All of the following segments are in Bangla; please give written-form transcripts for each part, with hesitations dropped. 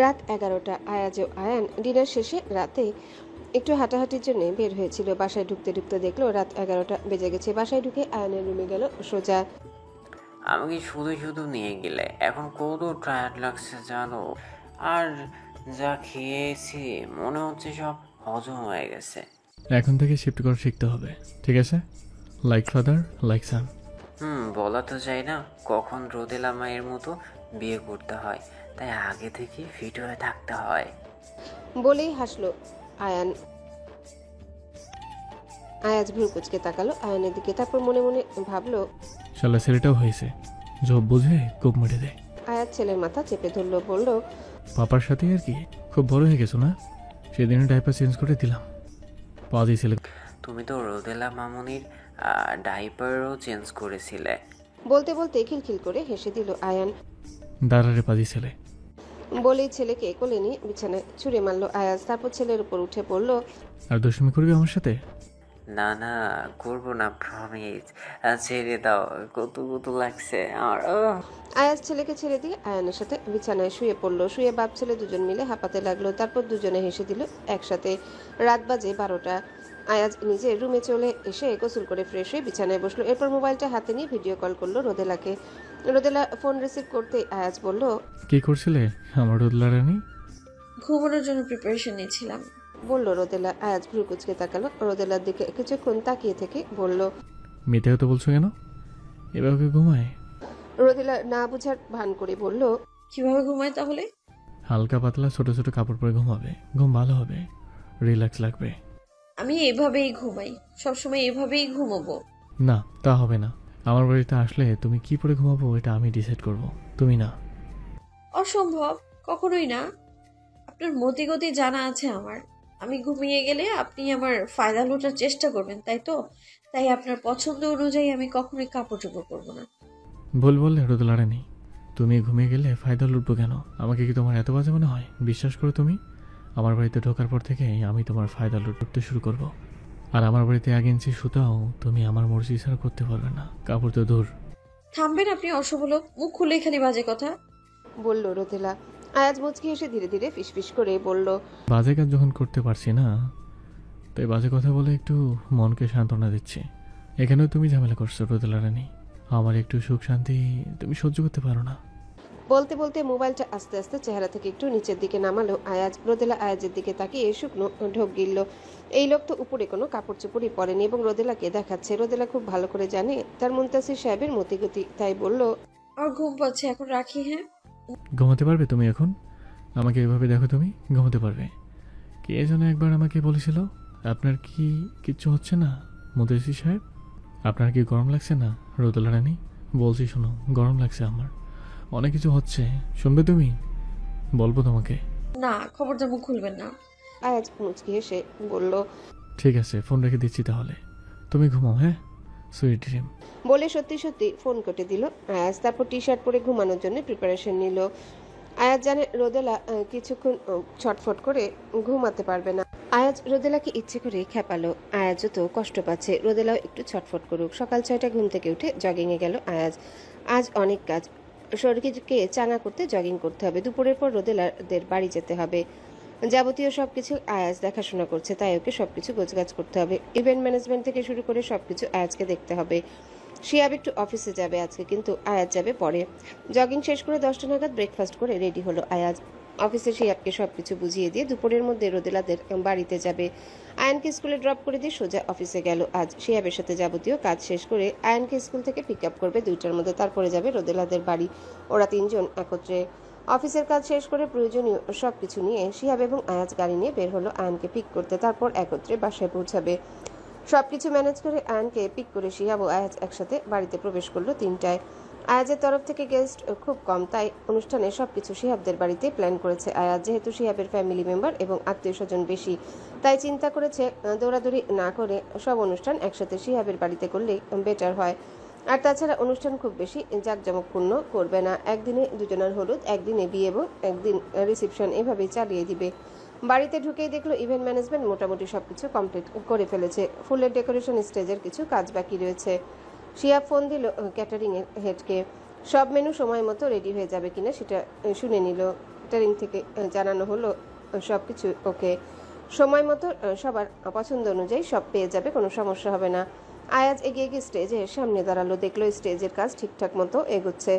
রাত 11টা। আয়াজ ও আয়ান ডিনার শেষে রাতে একটু হাঁটাহাঁটির জন্য বের হয়েছিল। বাসায় ঢুকতে ঢুকতে দেখলো রাত 11টা বেজে গেছে। বাসায় ঢুকে আয়ানের রুমে গেল সোজা। আমাকে শুধু শুধু নিয়ে গেলে, এখন কত টায়ার্ড লাগছে জানো। আর যা খেয়েছি মনে হচ্ছে সব হজম হয়ে গেছে। এখন থেকে শিফট করা শিখতে হবে, ঠিক আছে? লাইক ফাদার লাইক সান। বলা তো যায় না কখন রোদেলা মায়ের মতো বিয়ে করতে হয়, তাই আগে থেকে ফিট হয়ে থাকতে হয়। বলেই হাসলো আয়ান। আয়াজ ভ্রু কুচকে তাকালো আয়ানের দিকে, তারপর মনে মনে ভাবলো শালা ছেলেটাও হয়েছে, জব বুঝে কোপ মেরে দেয়। আয়াজ ছেলের মাথা চেপে ধরলো, বলল, পাপার সাথে আর কি, খুব বড় হয়ে গেছো না? সেদিনে ডাইপার চেঞ্জ করে দিলাম। পাজি ছেলে। তুমি তো রোদেলা মামুনির ডাইপারও চেঞ্জ করেছিলে। বলতে বলতে খিলখিল করে হেসে দিল আয়ান। দাঁড়ারে পাজি ছেলে। বলেই ছেলেকে কোলে নিয়ে বিছানায় ছুঁড়ে মারলো আয়াজ। তারপর ছেলের উপর উঠে পড়ল। আর দুষ্টুমি করবি আমার সাথে? না না, করবো না, প্রমিস। ছেড়ে দাও, কত কত লাগছে আমার। আয়াজ ছেলেকে ছেড়ে দিয়ে আয়ানের সাথে বিছানায় শুয়ে পড়লো। শুয়ে বাপ ছেলে দুজন মিলে হাঁপাতে লাগলো। তারপর দুজনে হেসে দিল একসাথে। রাত বাজে 12টা। আয়াজ নিজের রুমে চলে এসে গোসল করে ফ্রেশ হয়ে বিছানায় বসলো। এরপর মোবাইলটা হাতে নিয়ে ভিডিও কল করলো রোদেলাকে। রোদেলা ফোন রিসিভ করতে আয়াজ বলল, কি করছিলে আমার রোদলা রানী? ঘুমানোর জন্য প্রিপারেশন নিয়েছিলাম। বলল রোদেলা। আয়াজ ভ্রু কুচকে তাকালো রোদেলার দিকে, কিছুক্ষণ তাকিয়ে থেকে বলল, মিথ্যে হতে বলছো কেন? এভাবে ঘুমায়? রোদেলা না বুঝার ভান করে বলল, কিভাবে ঘুমাই তাহলে? হালকা পাতলা ছোট ছোট কাপড় পরে ঘুমাবে, ঘুম ভালো হবে, রিল্যাক্স লাগবে। আমি এভাবেই ঘুমাই, সবসময় এভাবেই ঘুমাবো। না তা হবে না, আমার বাড়িতে আসলে তুমি কি পরে ঘুমাবো এটা আমি ডিসাইড করব, তুমি না। অসম্ভব, কখনোই না। আপনার মতিগতি জানা আছে আমার। আমি ঘুমিয়ে গেলে আপনি আমার ফায়দা লোটার চেষ্টা করবেন, তাই তো? তাই আপনার পছন্দ অনুযায়ী আমি কখনোই কাপড় চোপড় করবো না। ভুল বললে রোদলা রানী, তুমি ঘুমিয়ে গেলে ফায়দা লুটবো কেন? আমাকে কি তোমার এত বাজে মনে হয়? বিশ্বাস করো তুমি, আমার বাড়িতে ঢোকার পর থেকে আমি তোমার ফায়দা লুটতে শুরু করব। আর আমার বাড়িতে 1 ইঞ্চি সুতাও তুমি আমার মর্জি ছাড়া করতে পারবে না। কাপড় তো দূর। থামবেন আপনি অশুভ লোক, মুখ খুলে খালি বাজে কথা। বলল রোদেলা। আয়াজ মুচকি এসে ধীরে ধীরে ফিসফিস করে বলল, বাজে কাজ যখন করতে পারছি না, তাই বাজে কথা বলে একটু মনকে সান্ত্বনা দিচ্ছি। এখানেও তুমি ঝামেলা করছো রোদেলা রানী, আমার একটু সুখ শান্তি তুমি সহ্য করতে পারো না। বলতে বলতে মোবাইলটা আস্তে আস্তে চেহারা থেকে একটু নিচের দিকে নামালো আয়াজ। রোদেলা আয়াজের দিকে তাকিয়ে শুকনো ঢোক গিলল। এই লোক তো উপরে কোনো কাপড় চোপড়ই পরেনি এবং রোদেলাকে দেখাচ্ছে। রোদেলা খুব ভালো করে জানে তার মুনতাসির সাহেবের মতিগতি, তাই বলল, আর ঘুম পাচ্ছে, এখন রাখি। হ্যাঁ, ঘুমাতে পারবে তুমি এখন? আমাকে এভাবে দেখো, তুমি ঘুমাতে পারবে? কে যেন একবার আমাকে বলেছিল, আপনার কি কিচ্ছু হচ্ছে না মুদেসি সাহেব? আপনার কি গরম লাগছে না রোদেলা রানী? বলছি শোনো, গরম লাগছে আমার, অনেক কিছু হচ্ছে, শুনবে তুমি? বলবো তোমাকে? না, খবরদার মুখ খুলবেন না। আয়াজ মুচকি হেসে বলল, ঠিক আছে, ফোন রেখে দিচ্ছি তাহলে, তুমি ঘুমাও। হ্যাঁ, সুইট ড্রিম। বলে সত্যি সত্যি ফোন কেটে দিল আয়াজ। তারপর টি শার্ট পরে ঘুমানোর জন্য প্রিপারেশন নিল। আয়াজ জানে রোদেলা কিছুক্ষণ ছটফট করে ঘুমাতে পারবে না। আয়াজ রোদেলাকে ইচ্ছে করে খেপালো। আয়াজও তো কষ্ট পাচ্ছে, রোদেলাও একটু ছটফট করুক। সকাল 6টা ঘুম থেকে উঠে জগিংয়ে গেল আয়াজ। আজ অনেক কাজ, শরীরকে চাঙা করতে জগিং করতে হবে। দুপুরের পর রোদেলাদের বাড়ি যেতে হবে। যাবতীয় সবকিছু আয়াজ দেখাশোনা করছে, তাই ওকে সবকিছু গোছগাছ করতে হবে। ইভেন্ট ম্যানেজমেন্ট থেকে শুরু করে সবকিছু আয়াজকে দেখতে হবে। শিয়াব একটু অফিসে যাবে আজকে, কিন্তু আয়াজ যাবে পরে। জগিং শেষ করে 10টা নাগাদ ব্রেকফাস্ট করে রেডি হলো আয়াজ। অফিসে শিয়াবকে সবকিছু বুঝিয়ে দিয়ে দুপুরের মধ্যে রোদেলাদের বাড়িতে যাবে। আয়ানকে স্কুলে ড্রপ করে দিয়ে সোজা অফিসে গেল আজ। শিয়াবের সাথে যাবতীয় কাজ শেষ করে আয়ানকে স্কুল থেকে পিক আপ করবে 2টার মধ্যে, তারপরে যাবে রোদেলাদের বাড়ি। ওরা 3জন একত্রে। অফিসের কাজ শেষ করে প্রয়োজনীয় সবকিছু নিয়ে শিহাব এবং আয়াজ গাড়ি নিয়ে বের হলো আয়ানকে পিক করতে, তারপর একত্রে বাসায় পৌঁছাবে। সবকিছু ম্যানেজ করে আয়ানকে পিক করে শিহাব ও আয়াজ একসাথে বাড়িতে প্রবেশ করলো 3টায়। আয়াজের তরফ থেকে গেস্ট খুব কম, তাই অনুষ্ঠানে সবকিছু শিহাবদের বাড়িতে প্ল্যান করেছে আয়াজ। যেহেতু শিহাবের ফ্যামিলি মেম্বার এবং আত্মীয় স্বজন বেশি, তাই চিন্তা করেছে দৌড়াদৌড়ি না করে সব অনুষ্ঠান একসাথে শিহাবের বাড়িতে করলেই বেটার হয়। আর তাছাড়া অনুষ্ঠান খুব বেশি জাঁকজমকপূর্ণ করবে না। একদিনে দুজনের হলুদ, একদিনে বিয়ে এবং একদিন রিসেপশন, এভাবেই চালিয়ে দিবে। বাড়িতে ঢুকেই দেখলো ইভেন্ট ম্যানেজমেন্ট মোটামুটি সবকিছু কমপ্লিট করে ফেলেছে। ফুলের ডেকোরেশন, স্টেজের কিছু কাজ বাকি রয়েছে। শিয়া ফোন দিল ক্যাটারিং এর হেডকে। সব মেনু সময় মতো রেডি হয়ে যাবে কিনা সেটা শুনে নিল। ক্যাটারিং থেকে জানানো হলো সব কিছু ওকে, সময় মতো সবার পছন্দ অনুযায়ী সব পেয়ে যাবে, কোনো সমস্যা হবে না। আয়াজ এগিয়ে গিয়ে স্টেজের সামনে দাঁড়ালো, দেখলো স্টেজের কাজ ঠিকঠাক মতো এগোচ্ছে,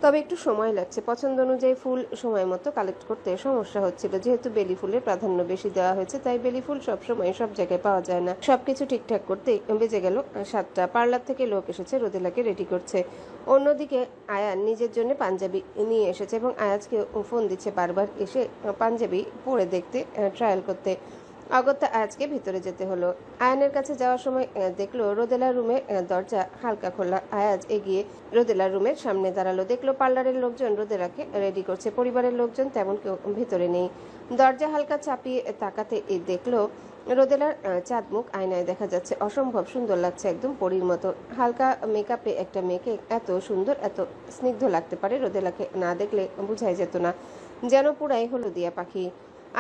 তবে একটু সময় লাগছে। পছন্দ অনুযায়ী ফুল সময় মতো কালেক্ট করতে সমস্যা হচ্ছিল, যেহেতু বেলি ফুলের প্রাধান্য বেশি দেওয়া হয়েছে, তাই বেলি ফুল সব সময় সব জায়গায় পাওয়া যায় না। সবকিছু ঠিকঠাক করতেই বেজে গেল 7টা। পার্লার থেকে লোক এসেছে, রোদেলাকে রেডি করছে। অন্যদিকে আয়ান নিজের জন্য পাঞ্জাবি নিয়ে এসেছে এবং আয়াজকে ফোন দিচ্ছে বারবার এসে পাঞ্জাবি পরে দেখতে, ট্রায়াল করতে। অগত্যা আয়াজকে ভিতরে যেতে হলো। আয়ানের কাছে যাওয়ার সময় দেখলো রোদেলার রুমের দরজা হালকা খোলা। আয়াজ এগিয়ে রোদেলার রুমের সামনে দাঁড়ালো, দেখলো পার্লারের লোকজন রোদেলাকে রেডি করছে, পরিবারের লোকজন তেমন কেউ ভিতরে নেই। দরজা হালকা চাপিয়ে তাকাতে দেখলো রোদেলার চাঁদ মুখ আয়নায় দেখা যাচ্ছে, অসম্ভব সুন্দর লাগছে, একদম পরীর মতো। হালকা মেকআপে একটা মেয়েকে এত সুন্দর এত স্নিগ্ধ লাগতে পারে, রোদেলাকে না দেখলে বোঝাই যেত না, যেন পুরাই হলুদিয়া পাখি।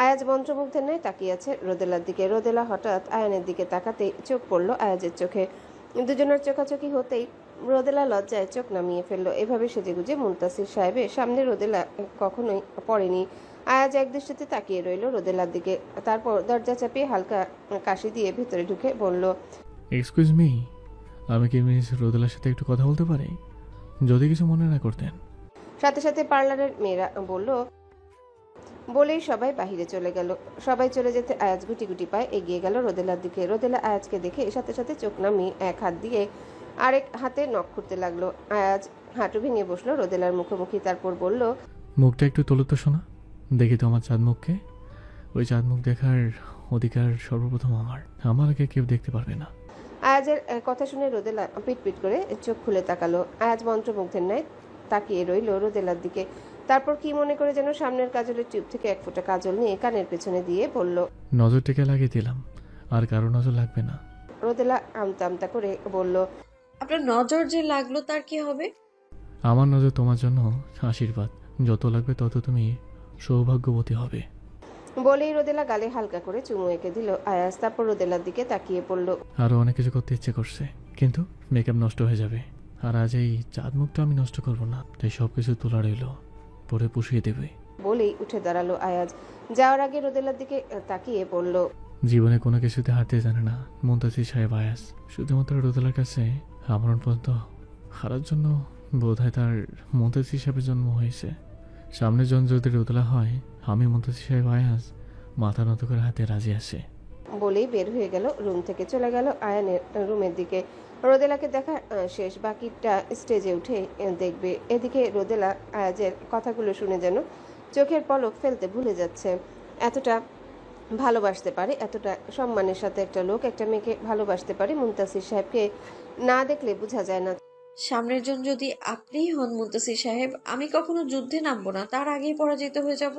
আয়াজ মন্ত্রমুগ্ধের ন্যায় তাকিয়ে আছে রোদেলার দিকে। রোদেলা হঠাৎ আয়ানের দিকে তাকাতেই চোখ পড়লো আয়াজের চোখে। দুজনের চোখাচোখি হতেই রোদেলা লজ্জায় চোখ নামিয়ে ফেললো। এভাবে সেজেগুজে মুনতাসির সাহেবের সামনে রোদেলা কখনোই পড়েনি। আয়াজ একদৃষ্টিতে তাকিয়ে রইল রোদেলার দিকে, তারপর দরজা চাপিয়ে হালকা কাশি দিয়ে ভিতরে ঢুকে বলল, এক্সকিউজ মি, আমি কি মিস রোদেলার সাথে একটু কথা বলতে পারি, যদি কিছু মনে না করতেন? সাথে সাথে পার্লারের মেয়েরা বলল, বলেই সবাই বাহিরে চলে গেল। সবাই চলে যেতে আয়াজ গুটি গুটি পায়ে এগিয়ে গেল রোদেলার দিকে। রোদেলা আয়াজকে দেখে সাথে সাথে চোখ নামিয়ে এক হাত দিয়ে আরেক হাতে নখ খুঁড়তে লাগলো। আয়াজ হাঁটু ভেঙে বসলো রোদেলার মুখোমুখি, তারপর বলল, মুখটা একটু তোলো তো শোনা, দেখি তো আমার চাঁদ মুখকে। ওই চাঁদ মুখ দেখার অধিকার সর্বপ্রথম আমার আগে কেউ দেখতে পারবে না। আয়াজের কথা শুনে রোদেলা পিটপিট করে চোখ খুলে তাকালো। আয়াজ মন্ত্রমুগ্ধের ন্যায় তাকিয়ে রইল রোদেলার দিকে, তারপর কি মনে করে যেন সামনের কাজলের টিউব থেকে এক ফোঁটা কাজল নিয়ে কানের পেছনে দিয়ে বলল, নজর টেকে লাগিয়ে দিলাম, আর কারো নজর লাগবে না। রোদেলা আমতা আমতা করে বলল, আপনার নজর যে লাগলো তার কি হবে? আমার নজর তোমার জন্য আশীর্বাদ, যত লাগবে তত তুমি সৌভাগ্যবতী হবে। বলেই রোদেলা গালে হালকা করে চুমু এঁকে দিল আয়াজ। তারপর রোদেলার দিকে তাকিয়ে পড়ল। আরও অনেক কিছু করতে ইচ্ছে করছে, কিন্তু মেকআপ নষ্ট হয়ে যাবে, আর আজ এই চাঁদ মুখটা আমি নষ্ট করবো না, তাই সব কিছু তোলা রইল, পরে পুষিয়ে দেবে। বলেই উঠে দাঁড়ালো আয়াজ। যাওয়ার আগে রোদেলার দিকে তাকিয়ে বলল, জীবনে কোনো কিছুতে হারতে জানে না মুনতাসির সাহেব আয়াস, শুধুমাত্র রোদেলার কাছে আমরণ পর্যন্ত হারার জন্য বোধহয় তার মুনতাসির সাহেবের জন্ম হয়েছে। সামনের জন যদি রোদেলা হয়, আমি মুনতাসির সাহেব আয়াস মাথা নত করে হাতে রাজি আসে। বলেই বের হয়ে গেল রুম থেকে। চলে গেল আয়ানের রুমের দিকে। রোদেলাকে দেখা শেষ, বাকিটা স্টেজে উঠে দেখবে। এদিকে রোদেলা আয়াজের কথাগুলো শুনে যেন চোখের পলক ফেলতে ভুলে যাচ্ছে। এতটা ভালোবাসতে পারে, এতটা সম্মানের সাথে একটা লোক একটা মেয়েকে ভালোবাসতে পারে, মুনতাসির সাহেবকে না দেখলে বোঝা যায় না। সামনের জন যদি আপনিই হন মুন্তাসির সাহেব, আমি কখনো যুদ্ধে নামবো না, তার আগেই পরাজিত হয়ে যাব।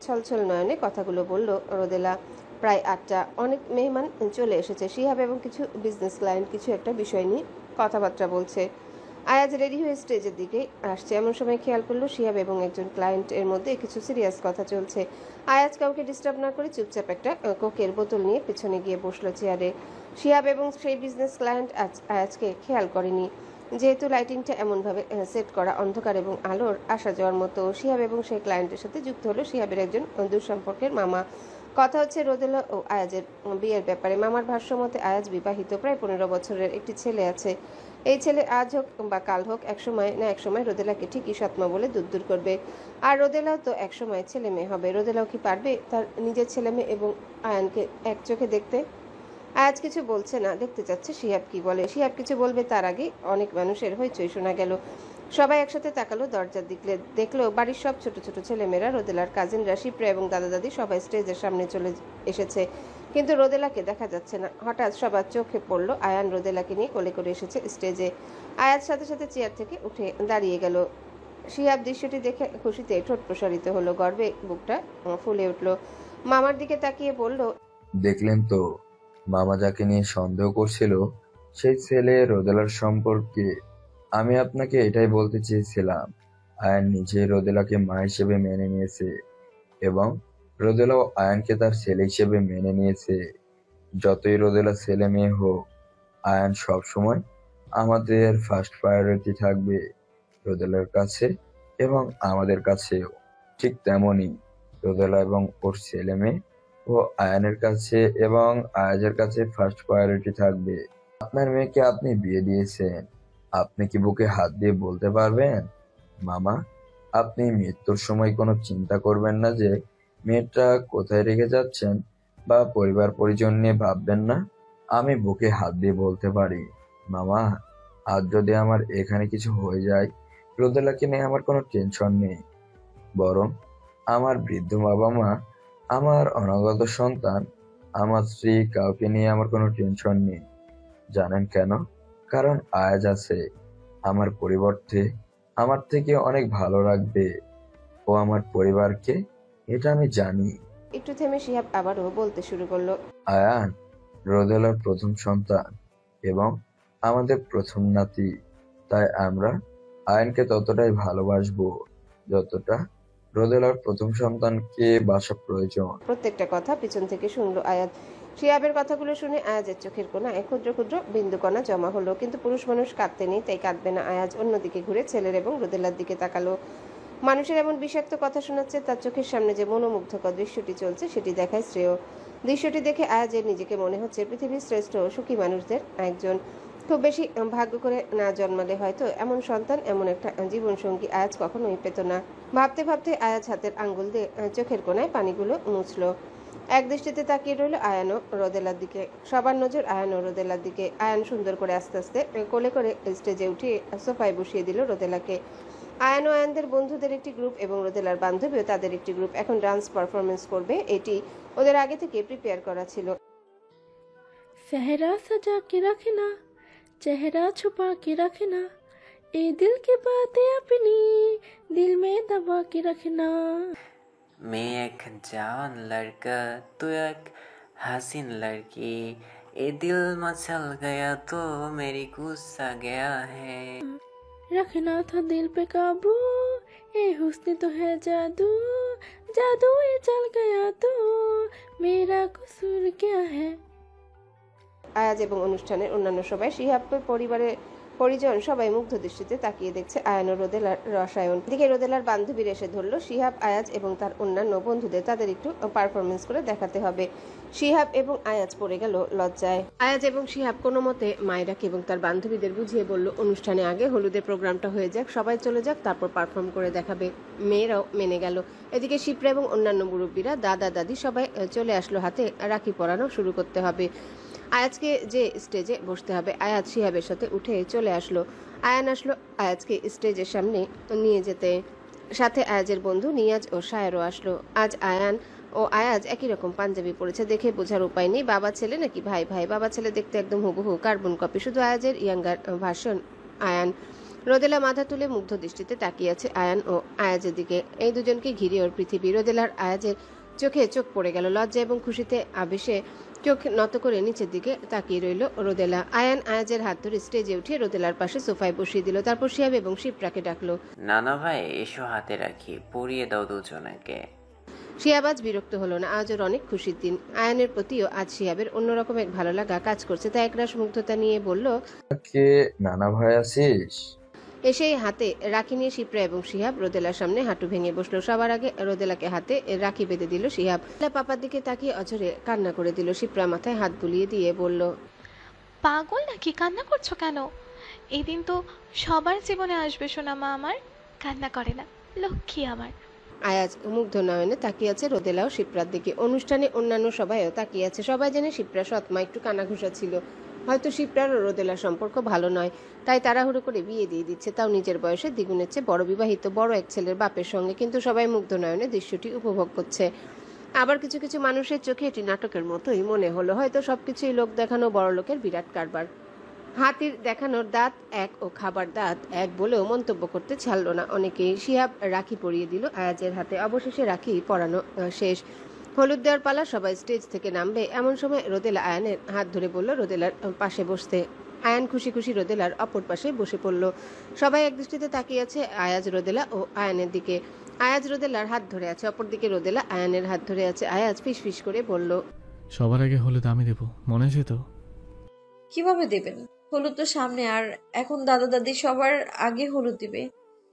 ছলছল নয়নে কথাগুলো বলল রোদেলা। প্রায় 8টা, অনেক মেহমান চলে এসেছে। শিহাব এবং কিছু বিজনেস ক্লায়েন্ট কিছু একটা বিষয় নিয়ে কথাবার্তা বলছে। আয়াজ রেডি হয়ে স্টেজের দিকে আসছে, এমন সময় খেয়াল করলো শিহাব এবং একজন ক্লায়েন্টের মধ্যে কিছু সিরিয়াস কথা চলছে। আয়াজ কাউকে ডিস্টার্ব না করে চুপচাপ একটা কোকের বোতল নিয়ে পেছনে গিয়ে বসলো চেয়ারে। শিহাব এবং সেই বিজনেস ক্লায়েন্ট আয়াজকে খেয়াল করেনি, যেহেতু লাইটিংটা এমনভাবে সেট করা অন্ধকার এবং আলোর আসা যাওয়ার মতো। শিহাব এবং সেই ক্লায়েন্টের সাথে যুক্ত হলো শিহাবের একজন দুঃসম্পর্কের মামা। কথা হচ্ছে রোদেলা ও আয়াজের বিয়ের ব্যাপারে। মামার ভাষ্যমতে আয়াজ বিবাহিত, প্রায় 15 বছরের একটি ছেলে আছে। এই ছেলে আজ হোক বা কাল হোক একসময় না একসময় রোদেলাকে ঠিকই সৎমা বলে দুদ্দুর করবে। আর রোদেলাও তো একসময় ছেলে মেয়ে হবে। রোদেলাও কি পারবে তার নিজের ছেলে মেয়ে এবং আয়ানকে এক চোখে দেখতে? আয়াজ কিছু বলছে না, দেখতে চাচ্ছে শিহাব কি বলে। শিহাব কিছু বলবে তার আগে অনেক মানুষের হইচই শোনা গেল। সবাই একসাথে তাকালো দরজার দিকে, দেখলো বাড়ির সব ছোট ছোট ছেলেমেয়েরা, রোদেলার কাজিনরা, শিপ্রা এবং দাদা দাদি সবাই স্টেজের সামনে চলে এসেছে, কিন্তু রোদেলাকে দেখা যাচ্ছে না। হঠাৎ সবার চোখে পড়লো আয়ান রোদেলাকে নিয়ে কোলে করে এসেছে স্টেজে। আয়াজ সাথে সাথে চেয়ার থেকে উঠে দাঁড়িয়ে গেল। শিহাব দৃশ্যটি দেখে খুশিতে ঠোঁট প্রসারিত হলো, গর্বে বুকটা ফুলে উঠলো। মামার দিকে তাকিয়ে বলল, দেখলেন তো, মামা যাকে নিয়ে সন্দেহ করছিল সেই ছেলে রোদেলার সম্পর্কে। আমি আপনাকে এটাই বলতে চেয়েছিলাম, আয়ান নিজে রোদেলাকে মা হিসেবে মেনে নিয়েছে এবং রোদেলাও আয়ানকে তার ছেলে হিসেবে মেনে নিয়েছে। যতই রোদেলা ছেলে মেয়ে হোক, আয়ান সবসময় আমাদের ফার্স্ট প্রায়োরিটি থাকবে, রোদেলার কাছে এবং আমাদের কাছেও। ঠিক তেমনই রোদেলা এবং ওর ছেলে মেয়ে ও আয়ানের কাছে এবং আয়াজের কাছে ফার্স্ট প্রায়োরিটি থাকবে। আপনার মেয়েকে আপনি বিয়ে দিয়েছেন, আপনি কি বুকে হাত দিয়ে বলতে পারবেন মামা আপনি মৃত্যুর সময় কোনো চিন্তা করবেন না যে মেয়েটা কোথায় রেখে যাচ্ছেন, বা পরিবার পরিজন নিয়ে ভাববেন না? আমি বুকে হাত দিয়ে বলতে পারি মামা, আজ যদি আমার এখানে কিছু হয়ে যায়, রোদেলাকে নিয়ে আমার কোনো টেনশন নেই। বরং আমার বৃদ্ধ বাবা মা, আমার অনাগত সন্তান, আমার স্ত্রী, কাউকে নিয়ে আমার কোনো টেনশন নেই। জানেন কেন? কারণ আয়াজ আছে। আমার পরিবর্তে আমার থেকে অনেক ভালো রাখবে ও আমার পরিবারকে, এটা আমি জানি। একটু থেমে শিহাব আবারও বলতে শুরু করলো। আয়ান রোদেলার প্রথম সন্তান এবং আমাদের প্রথম নাতি, তাই আমরা আয়ানকে ততটাই ভালোবাসবো যতটা রোদেলার প্রথম সন্তানকে বাসা প্রয়োজন। প্রত্যেকটা কথা পিছন থেকে শুনলো আয়াজ। শিহাবের কথাগুলো শুনে আয়াজের চোখের কোণায় ক্ষুদ্র ক্ষুদ্র বিন্দুকণা জমা হলো, কিন্তু পুরুষ মানুষ কাঁদতে নেই, তাই কাঁদবে না। আয়াজ অন্যদিকে ঘুরে ছেলের এবং রোদেলার দিকে তাকালো। মানুষের এমন বিষাক্ত কথা শোনাচ্ছে, তার চোখের সামনে যে মনোমুগ্ধকর দৃশ্যটি চলছে সেটি দেখায় শ্রেয়। দৃশ্যটি দেখে আয়াজের নিজেকে মনে হচ্ছে পৃথিবীর শ্রেষ্ঠ সুখী মানুষদের একজন। খুব বেশি ভাগ্য করে না জন্মালে হয়তো এমন সন্তান, এমন একটা জীবনসঙ্গী আয়াজ কখনোই পেত না। ভাবতে ভাবতে আয়াজ হাতের আঙ্গুল দিয়ে চোখের কোণায় পানিগুলো মুছলো। এক দৃষ্টিতে তাকিয়ে রইল আয়ান ও রোদেলার দিকে। সবার নজর আয়ান ও রোদেলার দিকে। আয়ান সুন্দর করে আস্তে আস্তে কোলে করে স্টেজে উঠিয়ে সোফায় বসিয়ে দিল রোদেলাকে। আয়ান ও আয়ানদের বন্ধুদের একটি গ্রুপ এবং রোদেলার বান্ধবীও তাদের একটি গ্রুপ এখন ডান্স পারফরমেন্স করবে, এটি ওদের আগে থেকে প্রিপেয়ার করা ছিল। सहरा सजा के रखना, चेहरा छुपा के रखना, ए दिल की बातें अपनी दिल में दबा के रखना। मैं एक जवान लड़का, तू एक हसीन लड़की, ये दिल मचल गया तो मेरी गुस्सा गया है। रखना था दिल पे काबू, ए हुस्न तो है जादू, जादू ये चल गया तो मेरा कसूर क्या है। আয়াজ এবং অনুষ্ঠানের অন্যান্য সবাই, শিহাবের পরিবারের পরিজন সবাই মুগ্ধ দৃষ্টিতে তাকিয়ে দেখছে আয়ান ও রোদেলার রসায়ন। এদিকে রোদেলার বান্ধবীর এসে ধরলো শিহাব, আয়াজ এবং তার অন্যান্য বন্ধুদের তাদের একটু পারফরমেন্স করে দেখাতে হবে। শিহাব এবং আয়াজ পড়ে গেল লজ্জায়। আয়াজ এবং শিহাব কোনো মতে মায়েরাকে এবং তার বান্ধবীদের বুঝিয়ে বলল, অনুষ্ঠানে আগে হলুদের প্রোগ্রামটা হয়ে যাক, সবাই চলে যাক, তারপর পারফর্ম করে দেখাবে। মেয়েরাও মেনে গেল। এদিকে শিপ্রা এবং অন্যান্য মুরব্বীরা, দাদা দাদি সবাই চলে আসলো, হাতে রাখি পরানো শুরু করতে হবে। আয়াজকে যে স্টেজে বসতে হবে। আয়াজ শিহাবের সাথে উঠে চলে আসলো। আয়ান আসলো আয়াজকে স্টেজের সামনে নিয়ে যেতে। সাথে আয়াজের বন্ধু নিয়াজ ও শায়েরও আসলো। আজ আয়ান ও আয়াজ একই রকম পাঞ্জাবি পরেছে, দেখে বোঝার উপায় নেই বাবা ছেলে নাকি ভাই ভাই। বাবা ছেলে দেখতে একদম হুবহু কার্বন কপি, শুধু আয়াজের ইয়াঙ্গার ভার্সন আয়ান। রোদেলা মাথা তুলে মুগ্ধ দৃষ্টিতে তাকিয়ে আছে আয়ান ও আয়াজের দিকে। এই দুজনকে ঘিরে ওর পৃথিবী। রোদেলার আয়াজের চোখে চোখ পড়ে গেল। লজ্জা এবং খুশিতে আবেশে চোখ নত করে নিচের দিকে তাকিয়ে রইল রোদেলা। আয়ান আয়াজের হাত ধরে স্টেজে উঠে রোদেলার পাশে সোফায় বসিয়ে দিল। তারপর শিহাব এবং শিপ্রাকে ডাকলো। নানা ভাই এসো, হাতে রাখি পরিয়ে দাও দুজনকে। শিহাব আজ বিরক্ত হলো না, আজ ওর অনেক খুশির দিন। আয়ানের প্রতিও আজ শিহাবের অন্যরকম এক ভালো লাগা কাজ করছে, তাই একরাশ মুগ্ধতা নিয়ে বলল, কে নানা ভাই আছিস? এসেই হাতে রাখি নিয়ে শিপ্রা এবং শিহাব রোদেলার সামনে হাঁটু ভেঙে বসলো। সবার আগে রোদেলাকে হাতে রাখি বেঁধে দিল শিহাব। পাপার দিকে তাকিয়ে অঝরে কান্না করে দিল। শিপ্রা মাথায় হাত বুলিয়ে দিয়ে বলল, পাগল নাকি? কান্না করছো কেন? এই দিন তো সবার জীবনে আসবে সোনা মা আমার, কান্না করে না, লক্ষ্মী আমার। আয়াজ মুগ্ধ নয়নে তাকিয়ে আছে রোদেলা ও শিপ্রার দিকে। অনুষ্ঠানে অন্যান্য সবাইও তাকিয়ে আছে। সবাই জানে শিপ্রা সৎমা, একটু কানাঘুষা ছিল। হয়তো শিপ্রার ও রোদেলার সম্পর্ক ভালো নয়, তাই তাড়াহুড়ো করে বিয়ে দিয়ে দিচ্ছে, তাও নিজের বয়সে দ্বিগুণের চেয়ে বড় বিবাহিত বড় এক ছেলের বাপের সঙ্গে। কিন্তু সবাই মুগ্ধ নয়নে দৃশ্যটি উপভোগ করছে। আবার কিছু কিছু মানুষের চোখে এটি নাটকের মতোই মনে হলো, হয়তো সবকিছুই লোক দেখানো বড় লোকের বিরাট কারবার। হাতির দেখানোর দাঁত এক ও খাবার দাঁত এক বলেও মন্তব্য করতে ছাড়ল না অনেকেই। শিহাব রাখি পরিয়ে দিল আয়াজের হাতে। অবশেষে রাখি পরানো শেষ। হলুদ দেওয়ার পালা, সবাই স্টেজ থেকে নামবে। এমন সময় রোদেলা আয়ানের হাত ধরে বলল রোদেলার পাশে বসতে। আয়ান খুশি খুশি রোদেলার অপর পাশে বসে পড়ল। সবাই এক দৃষ্টিতে তাকিয়ে আছে আয়াজ, রোদেলা ও আয়ানের দিকে। আয়াজ রোদেলার হাত ধরে আছে, অপরদিকে রোদেলা আয়ানের হাত ধরে আছে। আয়াজ ফিসফিস করে বলল, সবার আগে হলুদ আমি দেবো, মনে আছে তো? কিভাবে দেবেন? হলুদ তো সামনে, আর এখন দাদা দাদি সবার আগে হলুদ দিবে।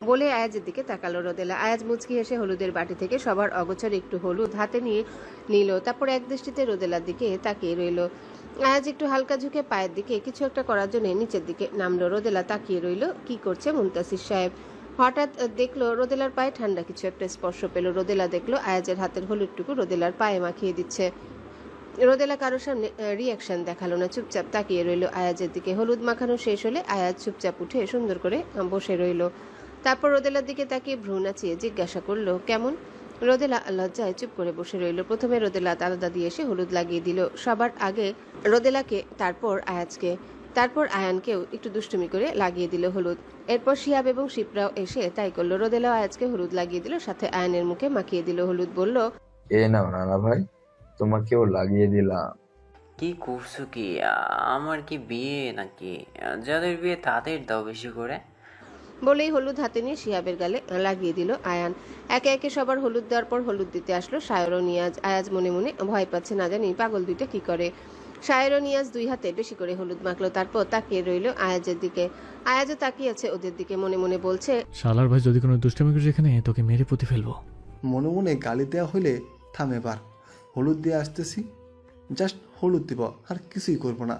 বলে আয়াজের দিকে তাকালো রোদেলা। আয়াজ মুচকি হেসে হলুদের বাটি থেকে সবার অগোচর একটু হলুদ হাতে নিয়ে নিল। তারপর এক দৃষ্টিতে রোদেলার দিকে তাকিয়ে রইল। আয়াজ একটু হালকা ঝুঁকে পায়ের দিকে কিছু একটা করার জন্য নিচের দিকে নামলো। রোদেলা তাকিয়ে রইল। কি করছে মুনতাসির সাহেব? হঠাৎ দেখলো রোদেলার পায়ে ঠান্ডা কিছু একটা স্পর্শ পেল। রোদেলা দেখলো আয়াজের হাতের হলুদটুকু রোদেলার পায়ে মাখিয়ে দিচ্ছে। রোদেলা কারোর সামনে রিয়াকশন দেখালো না, চুপচাপ তাকিয়ে রইল আয়াজের দিকে। হলুদ মাখানো শেষ হলে আয়াজ চুপচাপ উঠে সুন্দর করে বসে রইল। তারপর রোদেলার দিকে তাকিয়ে ভ্রু নাচিয়ে জিজ্ঞাসা করলো, কেমন? রোদেলা লজ্জায় চুপ করে বসে রইল। প্রথমে রোদেলা আলাদা দিয়ে এসে হলুদ লাগিয়ে দিল, সবার আগে রোদেলাকে, তারপর আয়াজকে, তারপর আয়ানকেও একটু দুষ্টুমি করে লাগিয়ে দিল হলুদ। এরপর শিহাব এবং শিপ্রাও এসে তাই করলো। রোদেলা আয়াজকে হলুদ লাগিয়ে দিল, সাথে আয়ানের মুখে মাখিয়ে দিল হলুদ। বলল, এ নাও নানা ভাই, তোমাকেও লাগিয়ে দিলাম। কি করছো কি? আমার কি বিয়ে নাকি? যাদের বিয়ে তাদের দাও বেশি করে। বলেই হলুদ হাতে নিয়ে শিহাবের গালে লাগিয়ে দিল আয়ান। একে একে সবার হলুদ দেওয়ার পর হলুদ দিতে আসলো সায়র ও নিয়াজ। আয়াজ মনে মনে ভয় পাচ্ছে, না জানি পাগল দুইটা কি করে। সায়র ও নিয়াজ দুই হাতে বেশি করে হলুদ মাখলো, তারপর তাকিয়ে রইল আয়াজের দিকে। আয়াজও তাকিয়ে আছে ওদের দিকে, মনে মনে বলছে, শালার ভাই যদি কোনো দুষ্টামি করে এখানে তোকে মেরে পুঁতে ফেলবো। মনে মনে গালি দেওয়া হলে থাম, এবার হলুদ দিয়ে আসতেছি, জাস্ট হলুদ দিব, আর কিছুই করবো না।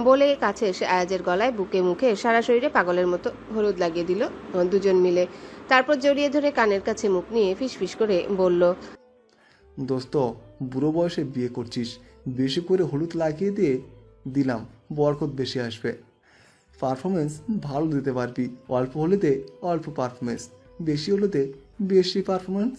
বলে কাছে এসে আয়াজের গলায়, বুকে, মুখে, সারা শরীরে পাগলের মতো হলুদ লাগিয়ে দিল দুজন মিলে। তারপর জড়িয়ে ধরে কানের কাছে মুখ নিয়ে ফিসফিস করে বলল, দোস্ত, বুড়ো বয়সে বিয়ে করছিস, বেশি করে হলুদ লাগিয়ে দিয়ে দিলাম, বরকত বেশি আসবে। পারফরমেন্স ভালো দিতে পারবি, অল্প হলেতে অল্প পারফরমেন্স, বেশি হলেতে বেশি পারফরমেন্স।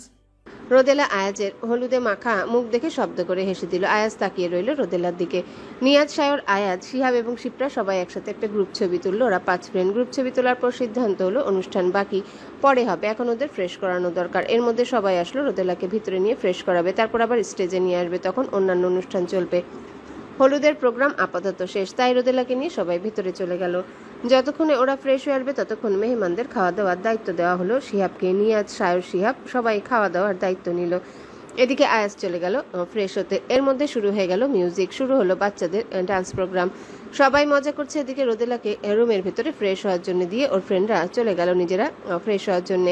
রোদেলা আয়াজের হলুদে মাখা মুখ দেখে শব্দ করে হেসে দিল। আয়াজ তাকিয়ে রইল রোদেলার দিকে। নিয়াজ, সায়র, আয়াজ, শিহাব এবং শিপ্রা সবাই একসাথে একটা গ্রুপ ছবি তুললো। ওরা 5 ফ্রেন্ড। গ্রুপ ছবি তোলার পর সিদ্ধান্ত হলো অনুষ্ঠান বাকি, পরে হবে, এখন ওদের ফ্রেশ করানো দরকার। এর মধ্যে সবাই আসলো, রোদেলাকে ভিতরে নিয়ে ফ্রেশ করাবে, তারপর আবার স্টেজে নিয়ে আসবে, তখন অন্যান্য অনুষ্ঠান চলবে। হলুদের প্রোগ্রাম আপাতত শেষ, তাই রোদেলাকে নিয়ে সবাই ভিতরে চলে গেল। যতক্ষণে ওরা ফ্রেশ হয়ে আসবে ততক্ষণ মেহমানদের খাওয়া দাওয়ার দায়িত্ব দেওয়া হলো শিহাবকে। নিয়াজ, সায়র, শিহাব সবাই খাওয়া দাওয়ার দায়িত্ব নিল। এদিকে আয়াজ চলে গেল ফ্রেশ হতে। এর মধ্যে শুরু হয়ে গেল মিউজিক, শুরু হলো বাচ্চাদের ডান্স প্রোগ্রাম। সবাই মজা করছে। এদিকে রোদেলাকে রুমের ভেতরে ফ্রেশ হওয়ার জন্য দিয়ে ওর ফ্রেন্ডরা চলে গেল নিজেরা ফ্রেশ হওয়ার জন্য।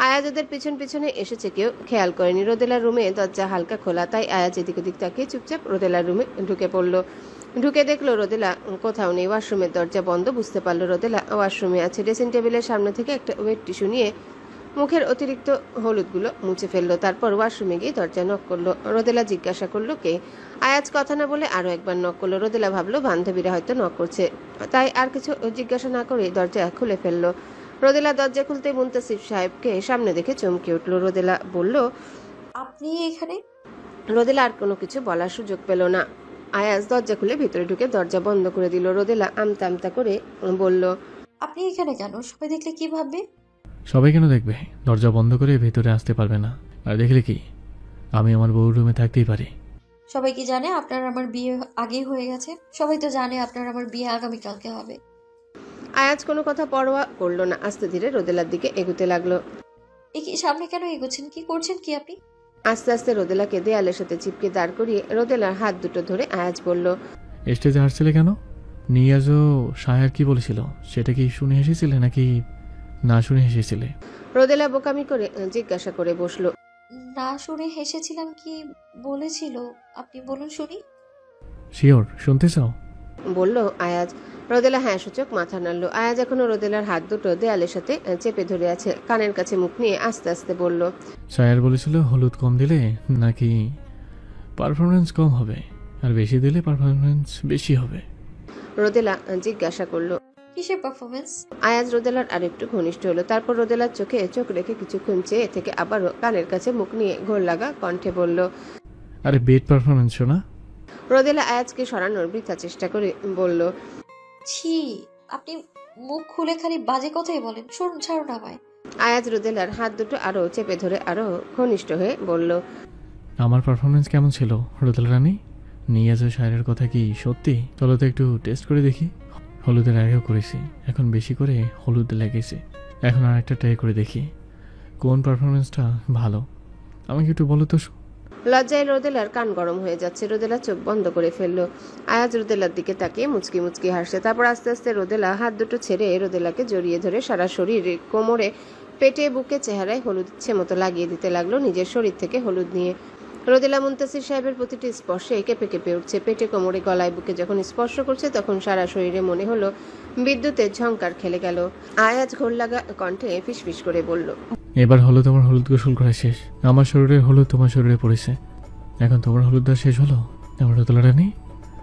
আয়াজ ওদের পিছন পিছনে এসেছে, কেউ খেয়াল করেনি। রোদেলার রুমে দরজা হালকা খোলা, তাই আয়াজ এদিক ওদিক তাকিয়ে চুপচাপ রোদেলার রুমে ঢুকে পড়লো। ঢুকে দেখলো রোদেলা কোথাও নেই। ওয়াশরুমের দরজা বন্ধ, বুঝতে পারলো রোদেলা ওয়াশরুমে আছে। ড্রেসিং টেবিলের সামনে থেকে একটা ওয়েট টিস্যু নিয়ে মুখের অতিরিক্ত হলুদগুলো মুছে ফেললো। তারপর ওয়াশরুমে গিয়ে দরজা নক করলো। রোদেলা জিজ্ঞাসা করলো কে। আয়াজ কথা না বলে আরো একবার নক করলো। রোদেলা ভাবলো বান্ধবীরা হয়তো নক করছে, তাই আর কিছু জিজ্ঞাসা না করে দরজা খুলে ফেললো। রোদেলা দরজা খুলতে মুনতাসির সাহেবকে সামনে দেখে চমকে উঠলো। রোদেলা বলল, আপনি এখানে? রোদেলা আর কোনো কিছু বলার সুযোগ পেল না। আয়াজ দরজা খুলে ভিতরে ঢুকে দরজা বন্ধ করে দিল। রোদেলা আমতা আমতা করে বলল, আপনি এখানে কেন? সবাই দেখলে কি ভাববে? সবাই কেন দেখবে? দরজা বন্ধ করে ভেতরে আসতে পারবে না। আর দেখলে কি, আমি আমার বউর রুমে থাকতেই পারি। সবাই কি জানে আপনার আমার বিয়ে আগেই হয়ে গেছে? সবাই তো জানে আপনার আমার বিয়ে আগামীকালকে হবে। আয়াজ কোনো কথা পরোয়া করলো না, আস্তে ধীরে রোদেলার দিকে এগুতে লাগলো। এ কি, সামনে কেন এগোচ্ছেন? কি করছেন কি আপনি? আস্তে আস্তে রোদেলাকে দেয়ালের সাথে চিপকে দাঁড় করিয়ে রোদেলার হাত দুটো ধরে আয়াজ বলল, স্টেজে হাসছিলে কেন? নিয়াজও সায়ার কি বলেছিল সেটা কি শুনে হেসেছিলে নাকি না শুনে হেসেছিলে? রোদেলা বোকামি করে জিজ্ঞাসা করে বসলো। না শুনে হেসেছিলাম। কি বলেছিল আপনি বলুন শুনি। শিওর শুনতে চাও? বলল আয়াজ। রোদেলা হ্যাঁ সূচক মাথা নাড়ল। আয়াজ এখনো রোদেলার হাত দুটো দেয়ালের সাথে চেপে ধরে আছে। কানের কাছে মুখ নিয়ে আস্তে আস্তে বলল, সায়ার বলেছিল হলুদ কম দিলে নাকি পারফরমেন্স কম হবে, আর বেশি দিলে পারফরমেন্স বেশি হবে। রোদেলা জিজ্ঞাসা করলো, কিসের পারফরমেন্স? আয়াজ রোদেলার আরেকটু ঘনিষ্ঠ হলো। তারপর রোদেলার চোখে চোখ রেখে কিছুক্ষণ চেয়ে থেকে আবারও কানের কাছে মুখ নিয়ে ঘোর লাগা কণ্ঠে বলল, আরে বেড পারফরমেন্স শোনা। রোদেলা আয়াজকে সরানোর বৃথা চেষ্টা করে বলল, ছি, আপনি মুখ খুলে খালি বাজে কথাই বলেন। শুনুন, ছাড়ুন আমায়। আয়াজ রোদেলার হাত দুটো আরো চেপে ধরে আরো ঘনিষ্ঠ হয়ে বলল, আমার পারফরমেন্স কেমন ছিল রোদেলা রানী? নিয়াজ ও সায়ারের কথা কি সত্যি? চলো তো একটু টেস্ট করে দেখি। হলুদের আগেও করেছি, এখন বেশি করে হলুদ লেগেছে, এখন আর একটা ট্রাই করে দেখি কোন পারফরমেন্সটা ভালো। আমাকে একটু বলো তো। লজ্জায় রোদেলার কান গরম হয়ে যাচ্ছে। রোদেলা চোখ বন্ধ করে ফেললো। আয়াজ রোদেলার দিকে তাকিয়ে মুচকি মুচকি হাসছে। তারপর আস্তে আস্তে রোদেলা হাত দুটো ছেড়ে রোদেলাকে জড়িয়ে ধরে সারা শরীরে, কোমরে, পেটে, বুকে, চেহারায় হলুদ ইচ্ছে মতো লাগিয়ে দিতে লাগলো নিজের শরীর থেকে হলুদ নিয়ে। রোদেলা মুনতাসির সাহেবের প্রতিটি স্পর্শে কেঁপে কেঁপে উঠছে। পেটে, কোমরে, গলায়, বুকে যখন স্পর্শ করছে তখন সারা শরীরে মনে হলো বিদ্যুতের ঝংকার খেলে গেল। আয়াজ ঘোর লাগা কণ্ঠে ফিসফিস করে বলল, এবার হলো তোমার হলুদ গোসল করা শেষ। আমার শরীরের হলুদ তোমার শরীরে পড়েছে, এখন তোমার হলুদ দেওয়া শেষ হলো। আমার রোদেলাটা নেই।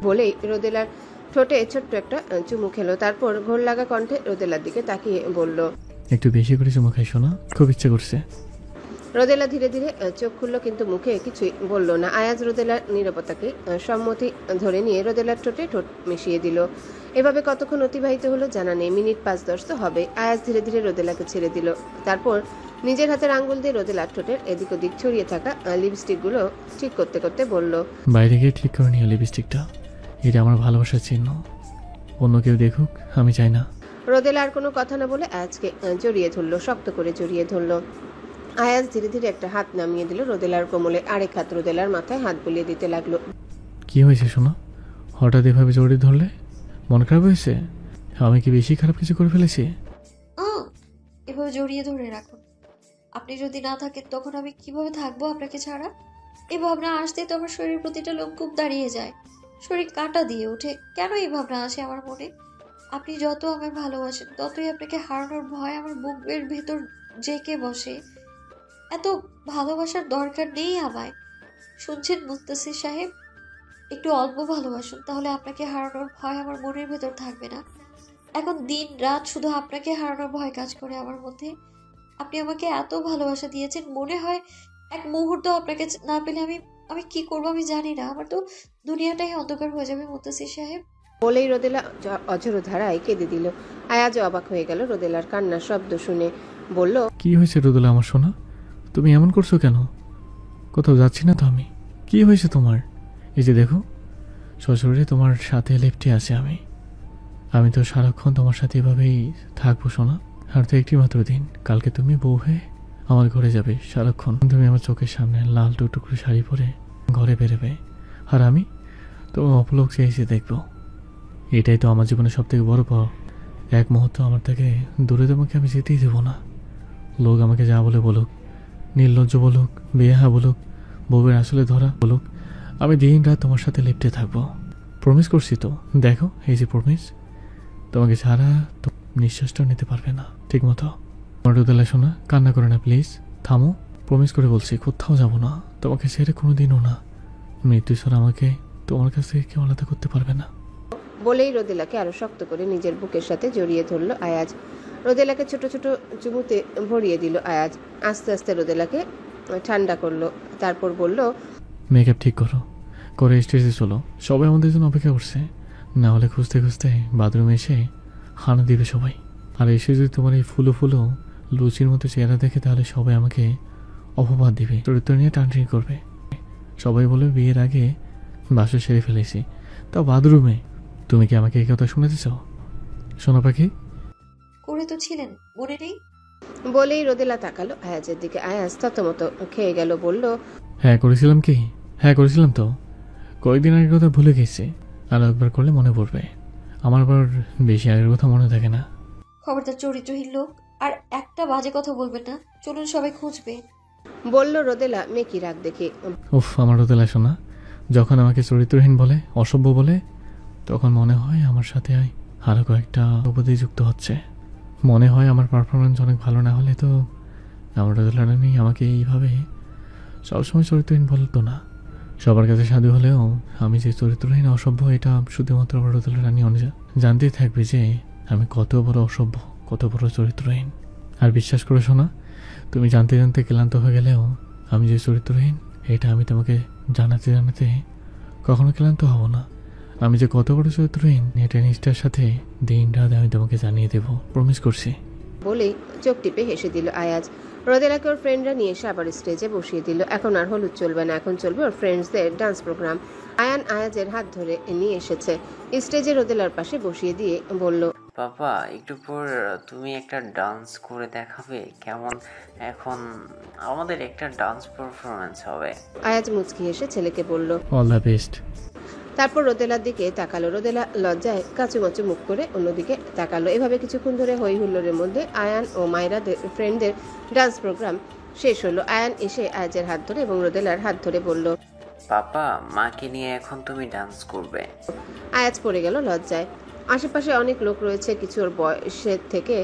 বলেই রোদেলার ঠোঁটে ছোট্ট একটা চুমু খেলো। তারপর ঘোর লাগা কণ্ঠে রোদেলার দিকে তাকিয়ে বলল, একটু বেশি করে চুমু খাইছো না? খুব ইচ্ছে করছে। রোদেলা ধীরে ধীরে চোখ খুললো কিন্তু মুখে কিছুই বলল না। আয়াজ রোদেলার নীরবতাকে সম্মতি ধরে নিয়ে রোদেলার ঠোঁটে ঠোঁট মিশিয়ে দিল। এভাবে কতক্ষণ অতিবাহিত হলো জানা নেই, মিনিট 5-10 তো হবে। আয়াজ ধীরে ধীরে রোদেলাকে ছেড়ে দিল। তারপর নিজের হাতের আঙ্গুল দিয়ে রোদেলার ঠোঁটের এদিক ওদিক ছড়িয়ে থাকা লিপস্টিকগুলো ঠিক করতে করতে বলল, বাইরে গিয়ে ঠিক করে নিও লিপস্টিকটা, এটা আমার ভালোবাসার চিহ্ন। অন্য কেউ দেখুক আমি চাই না। রোদেলা আর কোনো কথা না বলে আয়াজকে জড়িয়ে ধরলো, শক্ত করে জড়িয়ে ধরলো। আয়াজ ধীরে ধীরে একটা হাত নামিয়ে দিল রোদেলার কোমলে, আরেক হাত রোদেলার মাথায় হাত বুলিয়ে দিতে লাগলো। কি হয়েছে শোনো? হঠাৎ এভাবে জড়িয়ে ধরলে? মন খারাপ হয়েছে? আমি কি বেশি খারাপ কিছু করে ফেলেছি? এভাবে জড়িয়ে ধরে রাখুন। আপনি যদি না থাকেন তখন আমি কিভাবে থাকবো আপনাকে ছাড়া? এই ভাবনা আসতেই তো আমার শরীরের প্রতিটা লোমকূপ দাঁড়িয়ে যায়, শরীর কাঁটা দিয়ে ওঠে। কেন এই ভাবনা আসে আমার মনে? আপনি যত আমায় ভালোবাসেন ততই আপনাকে হারানোর ভয় আমার বুকের ভেতর জেঁকে বসে। এত ভালোবাসার দরকার নেই আমায়। শুনছেন মুস্তাসির সাহেব? একটু অল্প ভালোবাসুন, তাহলে আপনাকে হারানোর ভয় আমার মনের ভেতর থাকবে না। এখন দিন রাত শুধু আপনাকে হারানোর ভয় কাজ করে আমার মধ্যে। আপনি আমাকে এত ভালোবাসা দিয়েছেন, মনে হয় এক মুহূর্ত আপনাকে না পেলে আমি কি করবো আমি জানি না। আমার তো দুনিয়াটাই অন্ধকার হয়ে যাবে মুস্তাসির সাহেব। বলেই রোদেলা অঝোর ধারায় কেঁদে দিল। আয়াজ অবাক হয়ে গেল রোদেলার কান্নার শব্দ শুনে। বলল, কি হয়েছে রোদেলা আমার সোনা? তুমি এমন করছো কেন? কোথাও যাচ্ছি না তো আমি। কি হয়েছে তোমার? এই যে দেখো, সশরীরে তোমার সাথে লেপ্টে আছে আমি তো সারাক্ষণ তোমার সাথে এভাবেই থাকবো সোনা। আর তো একটি মাত্র দিন, কালকে তুমি বউ হয়ে আমার ঘরে যাবে। সারাক্ষণ তুমি আমার চোখের সামনে লাল টুকটুকরে শাড়ি পরে ঘরে বেরোবে, আর আমি তোমার অপলক চেয়েছি দেখবো। এটাই তো আমার জীবনের সব থেকে বড় পাওয়া। এক মুহূর্ত আমার থেকে দূরে তোমাকে আমি যেতেই দেবো না। লোক আমাকে যা বলে বলুক, নির্লজ্জ বলুক, বেহা বলুক, বউয়ের আসলে ধরা বলুক, আমি দিন রাত তোমার সাথে লেপ্টে থাকবো। প্রমিস করছি তো, দেখো এই যে প্রমিস। তোমাকে ছাড়া তো নিঃশ্বাসটাও নিতে পারবে না ঠিক মতো। আমার রোদেলা শোনা, কান্না করে না প্লিজ, থামো। প্রমিস করে বলছি কোথাও যাবো না, তোমাকে ছেড়ে কোনো দিনও না। মৃত্যু ছাড়া আমাকে তোমার কাছ থেকে কেউ আলাদা করতে পারবে না। বলেই রোদেলাকে আরো শক্ত করে নিজের বুকের সাথে জড়িয়ে ধরলো আয়াজ। রোদেলাকে ছোট ছোট চুমুতে ভরিয়ে দিল আয়াজ। আস্তে আস্তে রোদেলাকে ঠান্ডা করলো। তারপর বলল, মেকআপ ঠিক করো, করে স্টেজে চলো। সবাই আমাদের জন্য অপেক্ষা করছে, না হলে খুঁজতে খুঁজতে বাথরুমে এসে হানা দিবে সবাই। আর এসে যদি তোমার এই ফুলো ফুলো লুচির মতো চেহারা দেখে তাহলে সবাই আমাকে অপবাদ দিবে, চরিত্র নিয়ে টানটানি করবে। সবাই বলবে বিয়ের আগে বাসা সেরে ফেলেছি, তাও বাথরুমে। তুমি কি আমাকে এই কথা শুনেতে চাও সোনা পাখি? করে তো ছিলেন, মনে নেই? বলেই রোদেলা তাকালো আয়াজের দিকে। আয়াজ ততমত খেয়ে গেল। বলল, হ্যাঁ করেছিলাম। কি? হ্যাঁ করেছিলাম তো, কয়েকদিন আগের কথা ভুলে গেছি। আরো একবার করলে মনে পড়বে। আমার আবার বেশি আগের কথা মনে থাকে না। খবরদার চরিত্রহীন লোক, আর একটা বাজে কথা বলবেন না। চলুন সবাই খুঁজবে। বলল রোদেলা মেকি রাগ দেখে। উফ, আমার রোদেলা শোনা, যখন আমাকে চরিত্রহীন বলে, অসভ্য বলে, তখন মনে হয় আমার সাথে আরো কয়েকটা উপাধি যুক্ত হচ্ছে। মনে হয় আমার পারফরমেন্স অনেক ভালো না হলে তো আমার রোদেলা রানী আমাকে এইভাবে সবসময় চরিত্রহীন বলতো না। সবার কাছে সাধু হলেও আমি যে চরিত্রহীন অসভ্য এটা শুধুমাত্র আমার রোদেলা রানী জানতেই থাকবে যে আমি কত বড় অসভ্য, কত বড় চরিত্রহীন। আর বিশ্বাস করে শোনা, তুমি জানতে জানতে ক্লান্ত হয়ে গেলেও আমি যে চরিত্রহীন এটা আমি তোমাকে জানাতে জানাতে কখনো ক্লান্ত হব না। আমি যে কত বড় চরিত্রহীন এটা নিষ্ঠার সাথে দিন রাত আমি তোমাকে জানিয়ে দেব, প্রমিস করছি। বলেই চোখ টিপে হেসে দিল আয়াজ। রোদেলাকে ওর ফ্রেন্ডরা নিয়ে এসে আবার স্টেজে বসিয়ে দিল। এখন আর হলুদ চলবে না, এখন চলবে ওর ফ্রেন্ডসদের ডান্স প্রোগ্রাম। আয়ান আয়াজের হাত ধরে নিয়ে এসেছে, স্টেজে রোদেলার পাশে বসিয়ে দিয়ে বলল, পাপা একটু পর তুমি একটা ডান্স করে দেখাবে কেমন? এখন আমাদের একটা ডান্স পারফরমেন্স হবে। আয়াজ মুচকি এসে ছেলেকে বলল। All the best. তারপর রোদেলার দিকে তাকালো। রোদেলা লজ্জায় কাচুমাচু মুখ করে অন্যদিকে তাকালো। এভাবে কিছুক্ষণ ধরে হই হুল্লোড়ের মধ্যে আয়ান ও মায়রাদের ফ্রেন্ডদের ডান্স প্রোগ্রাম শেষ হলো। আয়ান এসে আয়াজের হাত ধরে এবং রোদেলার হাত ধরে বলল, পাপা মাকে নিয়ে এখন তুমি ডান্স করবে। আয়াজ পড়ে গেল লজ্জায়। আশেপাশে অনেক লোক রয়েছে, কিছু ওর বয়সের থেকে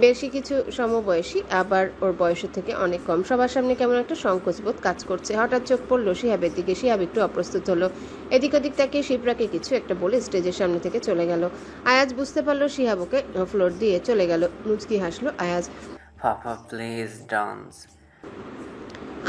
বেশি, কিছু সমবয়সী, আবার ওর বয়সের থেকে অনেক কম। সবার সামনে কেমন একটা সংকোচবোধ কাজ করছে। হঠাৎ চোখ পড়লো শিহাবের দিকে। শিহাব একটু অপ্রস্তুত হলো। এদিক ওদিক তাকিয়ে শিপ্রাকে কিছু একটা বলে স্টেজের সামনে থেকে চলে গেল। আয়াজ বুঝতে পারলো শিহাব ওকে ফ্লোর দিয়ে চলে গেল। মুচকি হাসলো Ayaz. Papa please dance.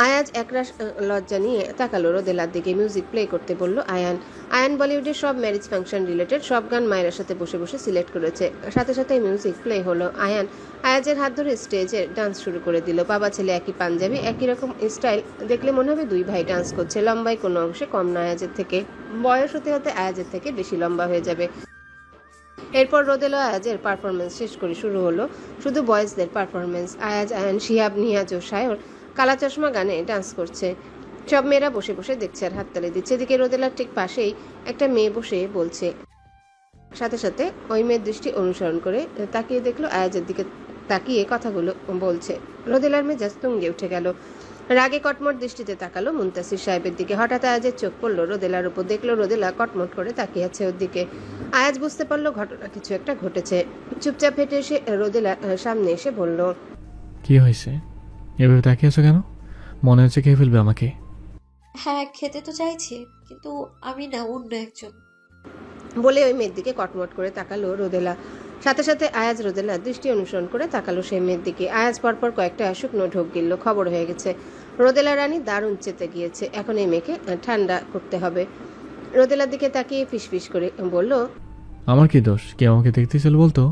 Ayaz একরাশ লজ্জা নিয়ে তাকালো রোদেলার দিকে। মিউজিক প্লে করতে বলল আয়ান। আয়ান বলিউডের সব ম্যারেজ ফাংশন রিলেটেড সব গান মায়ের সাথে বসে বসে সিলেক্ট করেছে। সাথে সাথে মিউজিক প্লে হলো। আয়ান আয়াজের হাত ধরে স্টেজে ডান্স শুরু করে দিল। বাবা ছেলে একই পাঞ্জাবি, একই রকম স্টাইল, দেখলে মনে হবে দুই ভাই ডান্স করছে। লম্বায় কোনো অংশে কম না আয়াজের থেকে, বয়স হতে হতে আয়াজের থেকে বেশি লম্বা হয়ে যাবে। এরপর রোদেলা আয়াজের পারফরমেন্স শেষ করে শুরু হলো শুধু বয়েজদের পারফরমেন্স। আয়াজ, আয়ান, শিহাব, নিয়াজ ও সায়র কালা চশমা গানে ডান্স করছে। সব মেয়েরা বসে বসে দেখছে আর হাততালি দিচ্ছে। এদিকে রোদেলার ঠিক পাশেই একটা মেয়ে বসে বলছে। সাথে সাথে ওই মেয়ের দৃষ্টি অনুসরণ করে তাকিয়ে দেখলো আয়াজের দিকে তাকিয়ে কথাগুলো বলছে। রোদেলার মেজাজ তুঙ্গে উঠে গেল। রাগে কটমট দৃষ্টিতে তাকালো মুনতাসির সাহেবের দিকে। হঠাৎ আয়াজের চোখ পড়লো রোদেলার উপর। দেখলো রোদেলা কটমট করে তাকিয়ে আছে ওর দিকে। আয়াজ বুঝতে পারলো ঘটনা কিছু একটা ঘটেছে। চুপচাপ হেঁটে এসে রোদেলা সামনে এসে বলল, কি হয়েছে? এভাবে তাকিয়ে আছো কেন? মনে হচ্ছে খেয়ে ফেলবে আমাকে। হ্যাঁ, খেতে তো চাইছি, কিন্তু আমি না, অন্য একজন। বলে ওই মেয়ের দিকে কটমট করে তাকালো রোদেলা। সাথে সাথে আয়াজ রোদেলার দৃষ্টি অনুসরণ করে তাকালো সেই মেয়ের দিকে। আয়াজ পরপর কয়েকটা শুকনো ঢোক গিলল। খবর হয়ে গেছে, রোদেলা রানী দারুণ চেতে গিয়েছে। এখন এই মেয়েকে ঠান্ডা করতে হবে। রোদেলার দিকে তাকিয়ে ফিসফিস করে বলল, আমার কি দোষ? কে আমাকে দেখতে ছিল বলতো?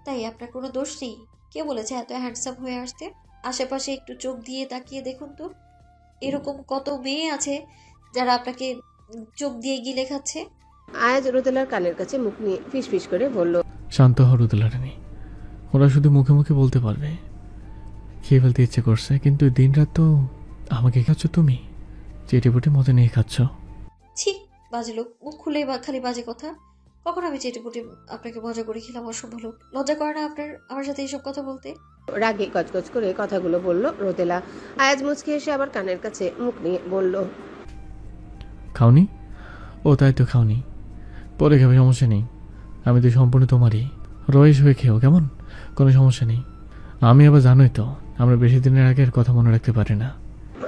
তাই আপনার কোনো দোষ নেই। কে বলেছে এত হ্যান্ডসাম হয়ে আসতে? আশেপাশে একটু চোখ দিয়ে তাকিয়ে দেখুন তো, এরকম কত মেয়ে আছে যারা আপনাকে চোখ দিয়ে গিলে খাচ্ছে। আয়াজ রোদেলার কানের কাছে মুখ নিয়ে ফিসফিস করে বলল, শান্ত হও রোদেলা রানী। ওরা শুধু মুখে মুখে বলতে পারবে খেয়ে ফেলতে ইচ্ছে করছে, কিন্তু দিন রাত তো আমাকে খাচ্ছ তুমি, চেটেপুটে মজা নিয়ে খাচ্ছ। ছি, বাজে লোক, মুখ খুলেই খালি বাজে কথা। কখন আমি চেটেপুটে আপনাকে মজা করে খেলাম? অসম্ভব লোক। লজ্জা করে না আপনার আমার সাথে এইসব কথা বলতে? রাগে গজগজ করে কথাগুলো বলল রোদেলা। আয়াজ মুচকি এসে আবার কানের কাছে মুখ নিয়ে বলল, খাওনি? ও তাই তো খাওনি, পরে খাবে, সমস্যা নেই। আমি তো সম্পূর্ণ তোমারই, রয়েস হয়ে খেও কেমন, কোনো সমস্যা নেই। আমি আবার জানোই তো আমরা বেশি দিনের আগের কথা মনে রাখতে পারি না।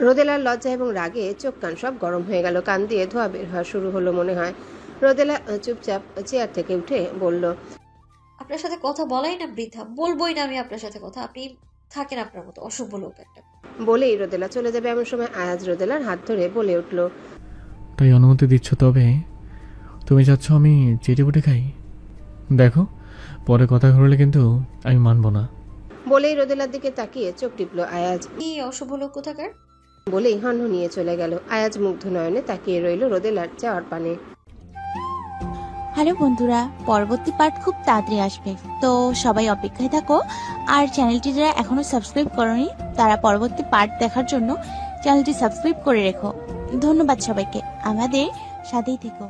রোদেলার লজ্জা এবং রাগে চোখ কান সব গরম হয়ে গেল। কান দিয়ে ধোয়া বের হওয়া শুরু হলো মনে হয়। রোদেলা চুপচাপ চেয়ার থেকে উঠে বলল, আপনার সাথে কথা বলাই না বৃথা, বলবোই না আমি আপনার সাথে কথা। আপনি থাকেন আপনার মতো, অসভ্য লোক একটা। বলেই রোদেলা চলে যাবে এমন সময় আয়াজ রোদেলার হাত ধরে বলে উঠল, তাই অনুমতি দিচ্ছ? তবে তুমি চাচ্ছ আমি চেটেপুটে খাই? দেখো, পরে কথা ঘুরলে কিন্তু আমি মানবো না। বলেই রোদেলার দিকে তাকিয়ে চোখ টিপল আয়াজ। কি অসভ্য লোক কোথাকার! বলেই হনহনিয়ে চলে গেল। আয়াজ মুগ্ধ নয়নে তাকিয়ে রইল রোদেলার যাওয়ার পানে। হ্যালো বন্ধুরা, পরবর্তী পার্ট খুব তাড়াতাড়ি আসবে, তো সবাই অপেক্ষায় থাকো। আর চ্যানেলটি যারা এখনো সাবস্ক্রাইব করোনি তারা পরবর্তী পার্ট দেখার জন্য চ্যানেলটি সাবস্ক্রাইব করে রেখো। ধন্যবাদ সবাইকে, আমাদের সাথেই থেকো।